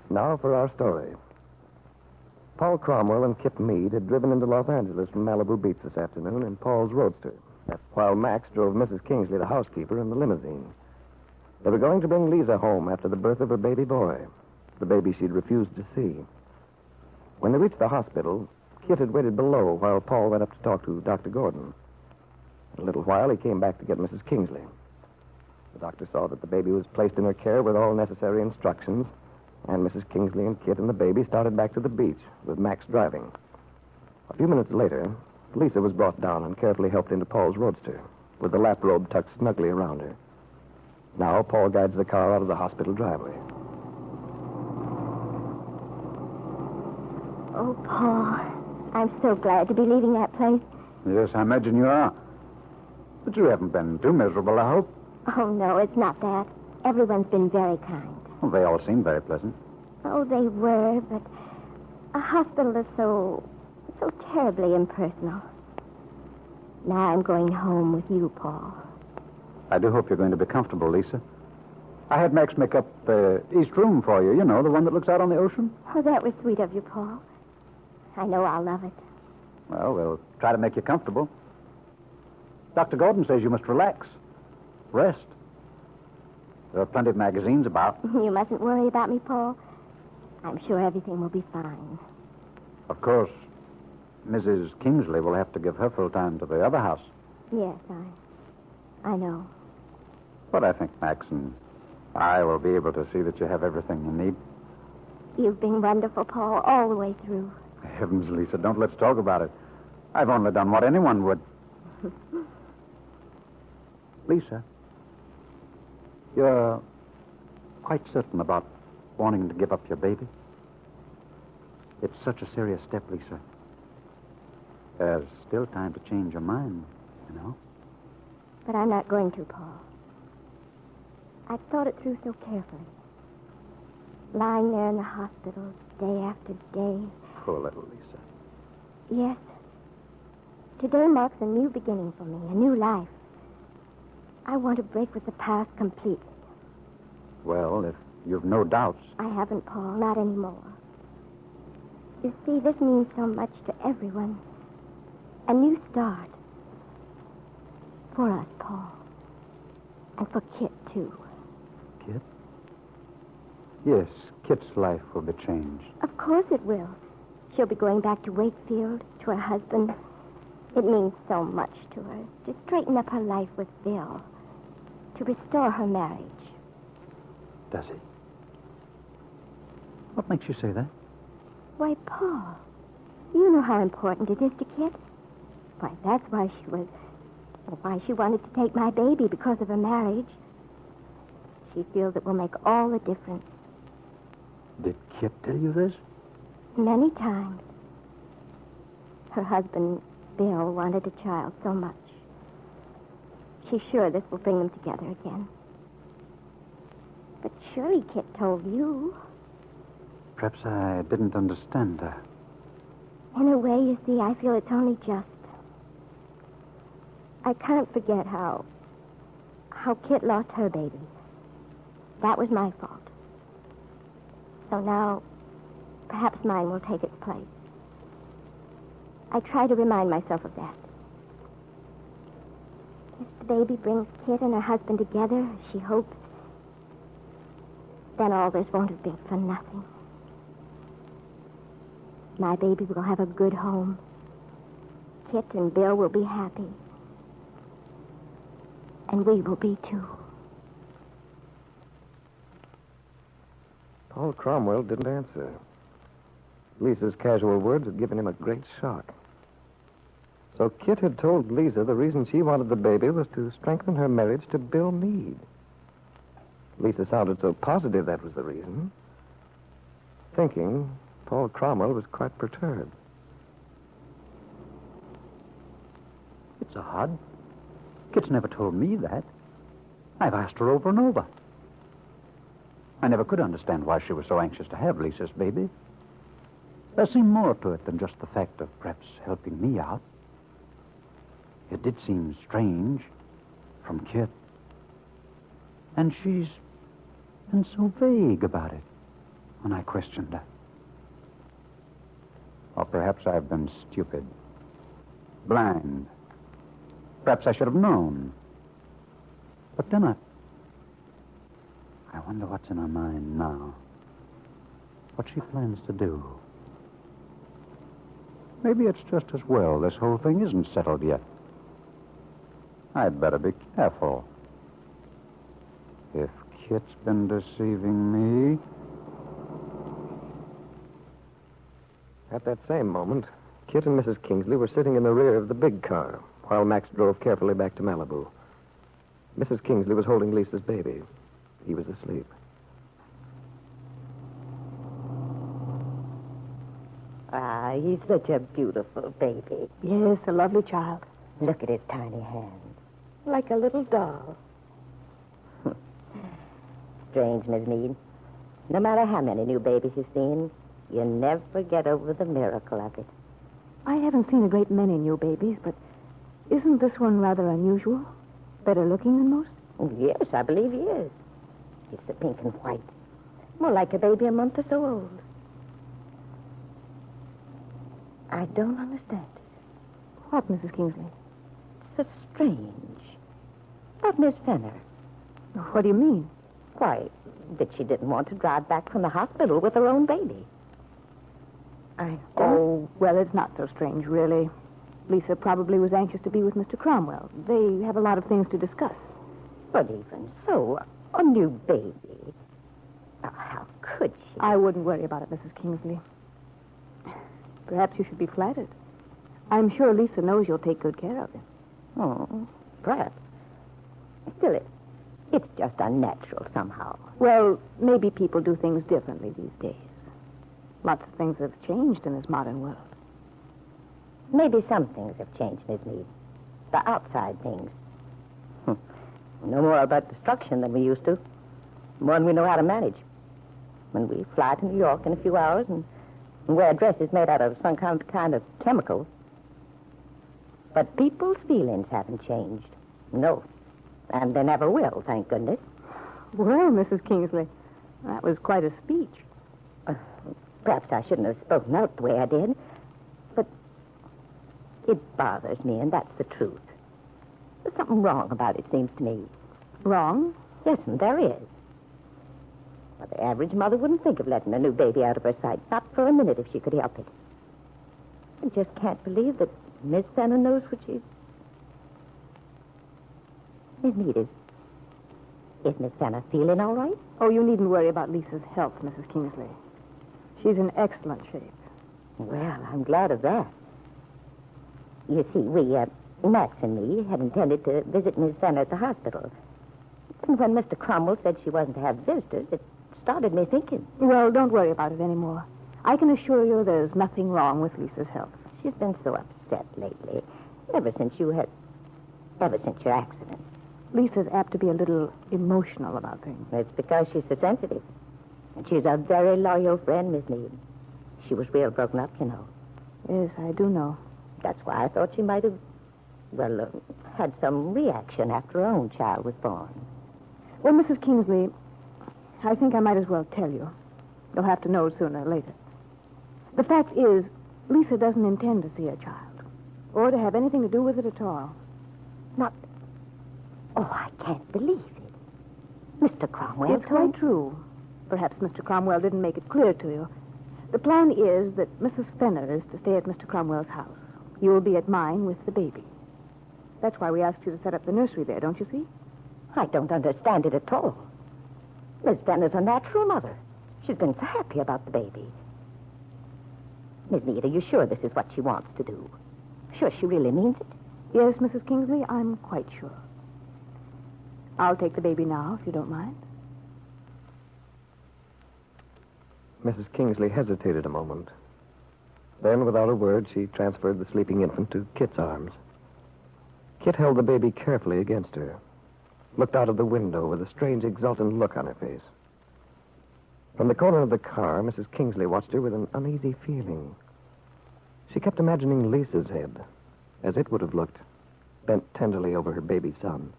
Now for our story. Paul Cromwell and Kip Meade had driven into Los Angeles from Malibu Beach this afternoon in Paul's roadster, while Max drove Mrs. Kingsley, the housekeeper, in the limousine. They were going to bring Lisa home after the birth of her baby boy, the baby she'd refused to see. When they reached the hospital, Kit had waited below while Paul went up to talk to Dr. Gordon. In a little while, he came back to get Mrs. Kingsley. The doctor saw that the baby was placed in her care with all necessary instructions, and Mrs. Kingsley and Kit and the baby started back to the beach, with Max driving. A few minutes later, Lisa was brought down and carefully helped into Paul's roadster, with the lap robe tucked snugly around her. Now, Paul guides the car out of the hospital driveway. Oh, Paul, I'm so glad to be leaving that place. Yes, I imagine you are. But you haven't been too miserable, I hope. Oh, no, it's not that. Everyone's been very kind. Well, they all seem very pleasant. Oh, they were, but a hospital is so terribly impersonal. Now I'm going home with you, Paul. I do hope you're going to be comfortable, Lisa. I had Max make up the east room for you, the one that looks out on the ocean. Oh, that was sweet of you, Paul. I know I'll love it. Well, we'll try to make you comfortable. Dr. Gordon says you must relax. Rest. There are plenty of magazines about. You mustn't worry about me, Paul. I'm sure everything will be fine. Of course, Mrs. Kingsley will have to give her full time to the other house. Yes, I know. But I think Max and I will be able to see that you have everything you need. You've been wonderful, Paul, all the way through. Heavens, Lisa, don't let's talk about it. I've only done what anyone would. Lisa, you're quite certain about wanting to give up your baby? It's such a serious step, Lisa. There's still time to change your mind, But I'm not going to, Paul. I've thought it through so carefully. Lying there in the hospital day after day. Poor little Lisa. Yes. Today marks a new beginning for me, a new life. I want to break with the past completely. Well, if you've no doubts. I haven't, Paul, not anymore. You see, this means so much to everyone. A new start. For us, Paul. And for Kit, too. Kit? Yes, Kit's life will be changed. Of course it will. She'll be going back to Wakefield, to her husband. It means so much to her, to straighten up her life with Bill, to restore her marriage. Does he? What makes you say that? Why, Paul, you know how important it is to Kit. Why, that's why she wanted to take my baby, because of her marriage. She feels it will make all the difference. Did Kit tell you this? Many times. Her husband, Bill, wanted a child so much. She's sure this will bring them together again. But surely Kit told you. Perhaps I didn't understand her. In a way, you see, I feel it's only just. I can't forget how Kit lost her baby. That was my fault. So now, perhaps mine will take its place. I try to remind myself of that. If the baby brings Kit and her husband together, as she hopes, then all this won't have been for nothing. My baby will have a good home. Kit and Bill will be happy. And we will be, too. Paul Cromwell didn't answer. Lisa's casual words had given him a great shock. So Kit had told Lisa the reason she wanted the baby was to strengthen her marriage to Bill Meade. Lisa sounded so positive that was the reason. Thinking, Paul Cromwell was quite perturbed. It's odd. Kit's never told me that. I've asked her over and over. I never could understand why she was so anxious to have Lisa's baby. There seemed more to it than just the fact of perhaps helping me out. It did seem strange from Kit. And she's been so vague about it. when I questioned her. Or perhaps I've been stupid, blind. Perhaps I should have known. But then I wonder what's in her mind now. What she plans to do. Maybe it's just as well this whole thing isn't settled yet. I'd better be careful. If Kit's been deceiving me... At that same moment, Kit and Mrs. Kingsley were sitting in the rear of the big car while Max drove carefully back to Malibu. Mrs. Kingsley was holding Lisa's baby. He was asleep. Ah, he's such a beautiful baby. Yes, a lovely child. Look at his tiny hands. Like a little doll. Strange, Miss Mead. No matter how many new babies you've seen, you never get over the miracle of it. I haven't seen a great many new babies, but isn't this one rather unusual? Better looking than most? Oh, yes, I believe he is. He's the pink and white. More like a baby a month or so old. I don't understand it. What, Mrs. Kingsley? It's so strange. But Miss Fenner. What do you mean? Why, that she didn't want to drive back from the hospital with her own baby. Oh, well, it's not so strange, really. Lisa probably was anxious to be with Mr. Cromwell. They have a lot of things to discuss. But even so, a new baby. Oh, how could she? I wouldn't worry about it, Mrs. Kingsley. Perhaps you should be flattered. I'm sure Lisa knows you'll take good care of him. Oh, perhaps. Still, it's just unnatural somehow. Well, maybe people do things differently these days. Lots of things have changed in this modern world. Maybe some things have changed, Miss Mead. The outside things. No more about destruction than we used to. More than we know how to manage. When we fly to New York in a few hours and wear dresses made out of some kind of chemical. But people's feelings haven't changed. No. And they never will, thank goodness. Well, Mrs. Kingsley, that was quite a speech. Perhaps I shouldn't have spoken out the way I did. But it bothers me, and that's the truth. There's something wrong about it, seems to me. Wrong? Yes, and there is. Well, the average mother wouldn't think of letting a new baby out of her sight, not for a minute if she could help it. I just can't believe that Miss Fenner knows what she's... Miss Mead, is Miss Fenner feeling all right? Oh, you needn't worry about Lisa's health, Mrs. Kingsley. She's in excellent shape. Well, I'm glad of that. You see, Max and me, had intended to visit Miss Fenner at the hospital. And when Mr. Cromwell said she wasn't to have visitors, it started me thinking. Well, don't worry about it anymore. I can assure you there's nothing wrong with Lisa's health. She's been so upset lately, ever since your accident. Lisa's apt to be a little emotional about things. It's because she's so sensitive. And she's a very loyal friend, Miss Mead. She was real broken up, you know. Yes, I do know. That's why I thought she might have, had some reaction after her own child was born. Well, Mrs. Kingsley, I think I might as well tell you. You'll have to know sooner or later. The fact is, Lisa doesn't intend to see her child, or to have anything to do with it at all. Not... Oh, I can't believe it. Mr. Cromwell It's quite true. Perhaps Mr. Cromwell didn't make it clear to you. The plan is that Mrs. Fenner is to stay at Mr. Cromwell's house. You'll be at mine with the baby. That's why we asked you to set up the nursery there, don't you see? I don't understand it at all. Miss Fenner's a natural mother. She's been so happy about the baby. Miss Mead, are you sure this is what she wants to do? Sure she really means it? Yes, Mrs. Kingsley, I'm quite sure. I'll take the baby now, if you don't mind. Mrs. Kingsley hesitated a moment. Then, without a word, she transferred the sleeping infant to Kit's arms. Kit held the baby carefully against her, looked out of the window with a strange, exultant look on her face. From the corner of the car, Mrs. Kingsley watched her with an uneasy feeling. She kept imagining Lisa's head, as it would have looked, bent tenderly over her baby son.